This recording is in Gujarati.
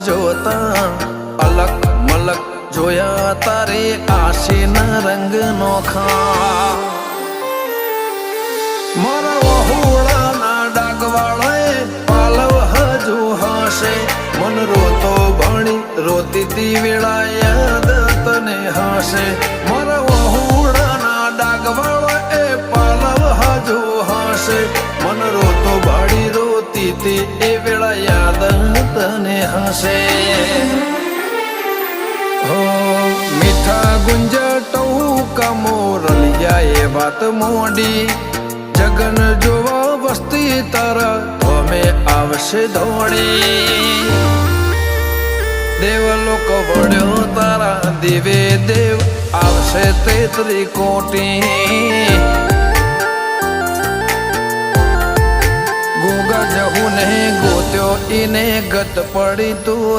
જોતા અલક મલક જોયા તારે આશીના રંગ નોખા મારા વહુડાના ડાગવાળાએ પાલવ હજુ હશે મન રોતો ભણી રોતી તી વેળા યાદ તને હશે મારા વહુડાના ડાગવાળાએ પાલવ હજુ હશે મન રોતો ભાડી રોતી તી એ વેળા યાદ તને હશે હો મીઠા ગુંજટવું કમોરલિયા એ વાત મોડી જગન જોવા વસ્તી તારા અમે આવશે દોડી દેવલોક વળ્યો તારા દેવે દેવ આવશે 33 કોટી ગોગા જહુ ને ગોત્યો ઈને ગત પડી તું